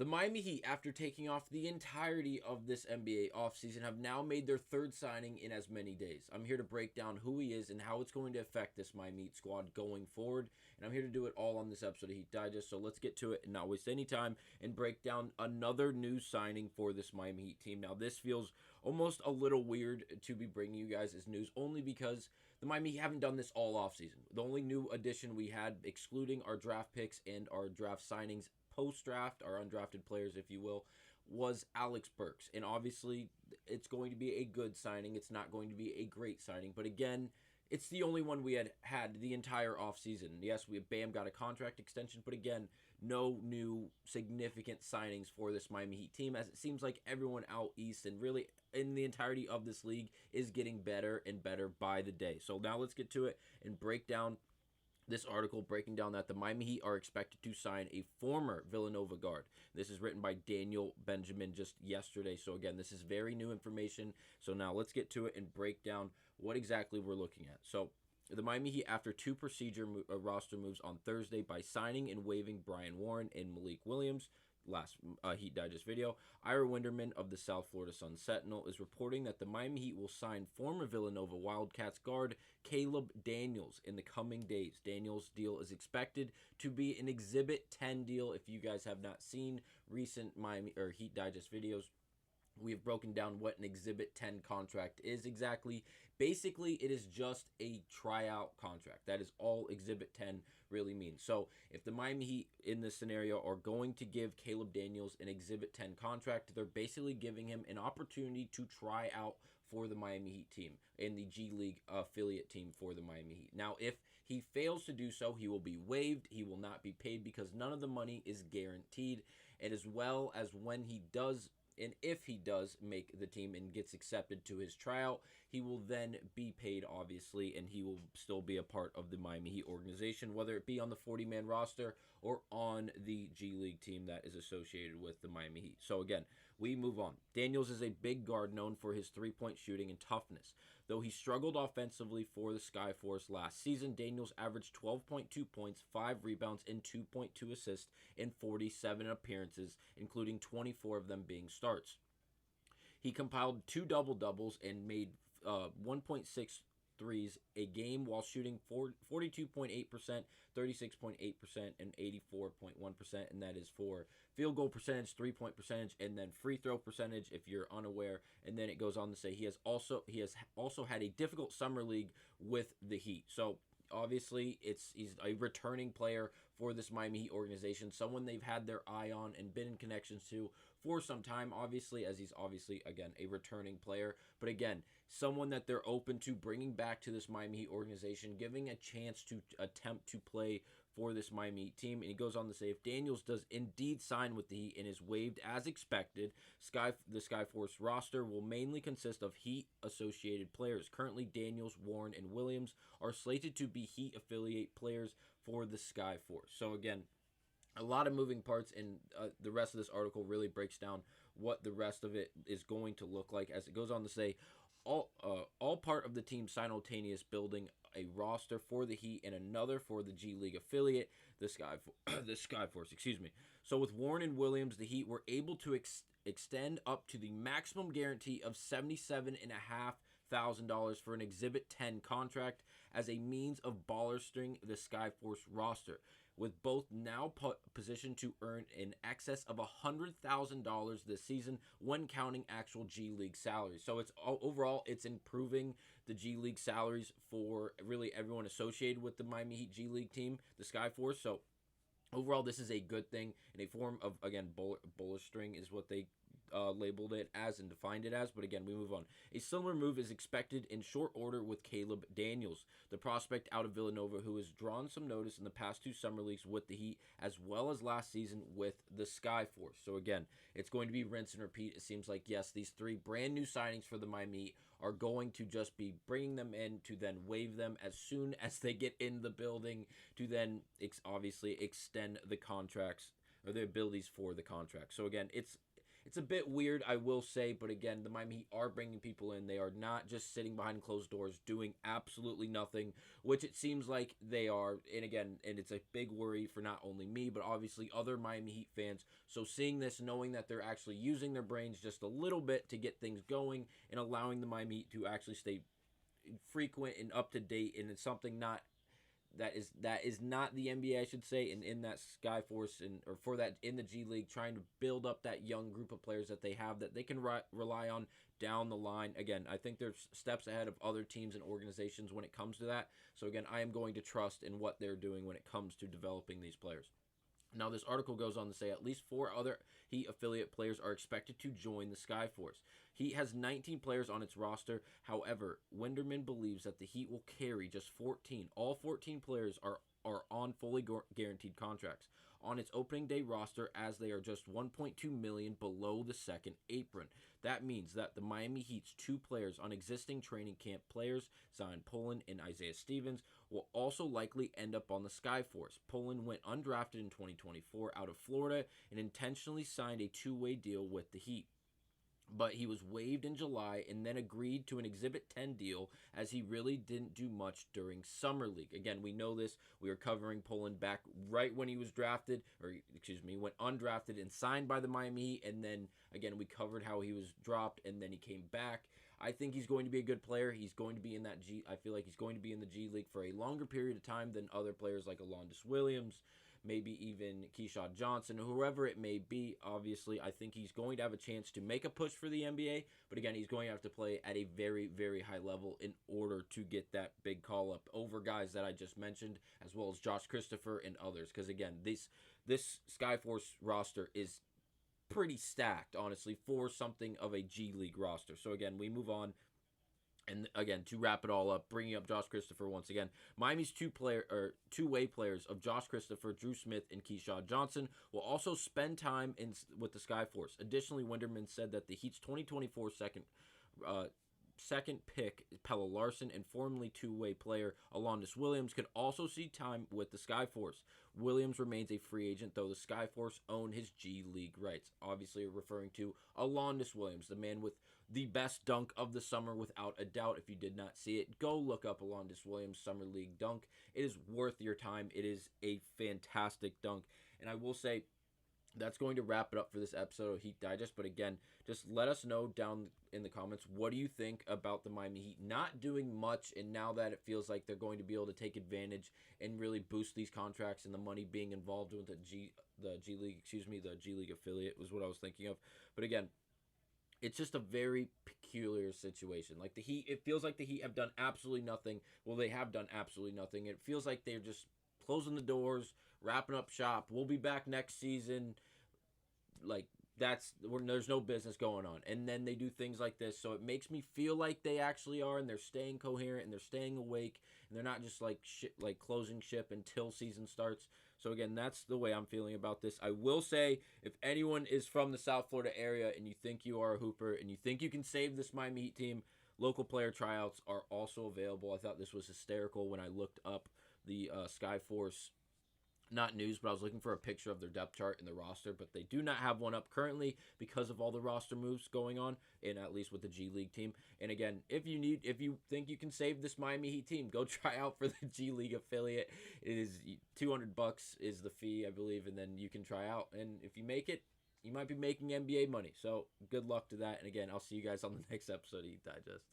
The Miami Heat, after taking off the entirety of this NBA offseason, have now made their third signing in as many days. I'm here to break down who he is and how it's going to affect this Miami Heat squad going forward. And I'm here to do it all on this episode of Heat Digest. So let's get to it and not waste any time and break down another new signing for this Miami Heat team. Now, this feels almost a little weird to be bringing you guys as news only because the Miami Heat haven't done this all offseason. The only new addition we had, excluding our draft picks and our draft signings, post-draft, our undrafted players, if you will, was Alex Burks. And obviously, it's going to be a good signing. It's not going to be a great signing. But again, it's the only one we had the entire offseason. Yes, Bam got a contract extension, but again, no new significant signings for this Miami Heat team, as it seems like everyone out east and really in the entirety of this league is getting better and better by the day. So now let's get to it and break down this article, breaking down that the Miami Heat are expected to sign a former Villanova guard. This is written by Daniel Benjamin just yesterday. So again, this is very new information. So now let's get to it and break down what exactly we're looking at. So the Miami Heat, after two roster moves on Thursday by signing and waiving Brian Warren and Malik Williams, last Heat Digest video, Ira Winderman of the South Florida Sun Sentinel is reporting that the Miami Heat will sign former Villanova Wildcats guard Caleb Daniels in the coming days. Daniels' deal is expected to be an Exhibit 10 deal. If you guys have not seen recent Miami or Heat Digest videos, we have broken down what an Exhibit 10 contract is exactly. Basically, it is just a tryout contract. That is all Exhibit 10 really means. So, if the Miami Heat in this scenario are going to give Caleb Daniels an Exhibit 10 contract, they're basically giving him an opportunity to try out for the Miami Heat team in the G League affiliate team for the Miami Heat. Now, if he fails to do so, he will be waived. He will not be paid because none of the money is guaranteed. And as well as when he does, and if he does make the team and gets accepted to his tryout, he will then be paid, obviously, and he will still be a part of the Miami Heat organization, whether it be on the 40-man roster or on the G League team that is associated with the Miami Heat. So again, we move on. Daniels is a big guard known for his three-point shooting and toughness. Though he struggled offensively for the Skyforce last season, Daniels averaged 12.2 points, 5 rebounds, and 2.2 assists in 47 appearances, including 24 of them being starts. He compiled 2 double-doubles and made 1.6 threes a game while shooting 42.8%, 36.8%, and 84.1%, and that is for field goal percentage, 3-point percentage, and then free throw percentage if you're unaware. And then it goes on to say he has also had a difficult summer league with the Heat. So obviously he's a returning player for this Miami Heat organization, someone they've had their eye on and been in connections to for some time, obviously, as he's obviously, again, a returning player. But again, someone that they're open to bringing back to this Miami Heat organization, giving a chance to attempt to play for this Miami Heat team. And he goes on to say, if Daniels does indeed sign with the Heat and is waived as expected, the Skyforce roster will mainly consist of Heat-associated players. Currently, Daniels, Warren, and Williams are slated to be Heat-affiliate players for the Skyforce. So again, a lot of moving parts, and the rest of this article really breaks down what the rest of it is going to look like, as it goes on to say, all part of the team simultaneous building a roster for the Heat and another for the G League affiliate, the Skyforce, excuse me. So with Warren and Williams, the Heat were able to extend up to the maximum guarantee of $77,500 for an Exhibit 10 contract as a means of bolstering the Skyforce roster, with both now positioned to earn in excess of $100,000 this season when counting actual G League salaries. So it's overall, it's improving the G League salaries for really everyone associated with the Miami Heat G League team, the Skyforce. So overall, this is a good thing in a form of, again, bullish string is what they labeled it as and defined it as. But again, we move on. A similar move is expected in short order with Caleb Daniels, the prospect out of Villanova, who has drawn some notice in the past 2 summer leagues with the Heat, as well as last season with the Skyforce. So again, it's going to be rinse and repeat. It seems like, yes, these 3 brand new signings for the Miami Heat are going to just be bringing them in to then waive them as soon as they get in the building to then obviously extend the contracts or the abilities for the contract. So again, it's It's a bit weird, I will say, but again, the Miami Heat are bringing people in. They are not just sitting behind closed doors doing absolutely nothing, which it seems like they are. And again, and it's a big worry for not only me, but obviously other Miami Heat fans. So seeing this, knowing that they're actually using their brains just a little bit to get things going and allowing the Miami Heat to actually stay frequent and up to date, and it's something not that is not the NBA, I should say, and in that Skyforce and or for that in the G League, trying to build up that young group of players that they have that they can rely on down the line. Again, I think they're steps ahead of other teams and organizations when it comes to that. So again, I am going to trust in what they're doing when it comes to developing these players. Now, this article goes on to say at least 4 other Heat affiliate players are expected to join the Skyforce. Heat has 19 players on its roster. However, Winderman believes that the Heat will carry just 14. All 14 players are on fully guaranteed contracts on its opening day roster, as they are just 1.2 million below the second apron. That means that the Miami Heat's 2 players on existing training camp players, Zion Poland and Isaiah Stevens, will also likely end up on the Skyforce. Poland went undrafted in 2024 out of Florida and intentionally signed a 2-way deal with the Heat, but he was waived in July and then agreed to an Exhibit 10 deal, as he really didn't do much during Summer League. Again, we know this. We were covering Poland back right when he was drafted, or excuse me, went undrafted and signed by the Miami Heat, and then again we covered how he was dropped and then he came back. I think he's going to be a good player. He's going to be in that I feel like he's going to be in the G League for a longer period of time than other players like Alondas Williams, maybe even Keyshawn Johnson, whoever it may be. Obviously, I think he's going to have a chance to make a push for the NBA, but again, he's going to have to play at a very, very high level in order to get that big call up over guys that I just mentioned, as well as Josh Christopher and others. Because again, this Skyforce roster is pretty stacked, honestly, for something of a G League roster. So again, we move on. And again, to wrap it all up, bringing up Josh Christopher once again, Miami's two-way players of Josh Christopher, Drew Smith, and Keyshawn Johnson will also spend time with the Skyforce. Additionally, Winderman said that the Heat's 2024 second pick, Pelle Larsson, and formerly two-way player Alondas Williams could also see time with the Skyforce. Williams remains a free agent, though the Skyforce own his G League rights. Obviously referring to Alondas Williams, the man with the best dunk of the summer without a doubt. If you did not see it, go look up Alondas Williams Summer League dunk. It is worth your time. It is a fantastic dunk. And I will say, that's going to wrap it up for this episode of Heat Digest. But again, just let us know down in the comments, what do you think about the Miami Heat not doing much, and now that it feels like they're going to be able to take advantage and really boost these contracts and the money being involved with the G League affiliate was what I was thinking of. But again, it's just a very peculiar situation. Like the Heat, it feels like the Heat have done absolutely nothing. Well, they have done absolutely nothing. It feels like they're just closing the doors, wrapping up shop. We'll be back next season. Like, there's no business going on. And then they do things like this. So it makes me feel like they actually are, and they're staying coherent, and they're staying awake, and they're not just like closing ship until season starts. So again, that's the way I'm feeling about this. I will say, if anyone is from the South Florida area and you think you are a hooper and you think you can save this Miami Heat team, local player tryouts are also available. I thought this was hysterical when I looked up the Skyforce, not news, but I was looking for a picture of their depth chart in the roster, but they do not have one up currently because of all the roster moves going on, and at least with the G League team. And again, if you think you can save this Miami Heat team, go try out for the G League affiliate. It is $200 is the fee, I believe, and then you can try out. And if you make it, you might be making NBA money. So good luck to that. And again, I'll see you guys on the next episode of Heat Digest.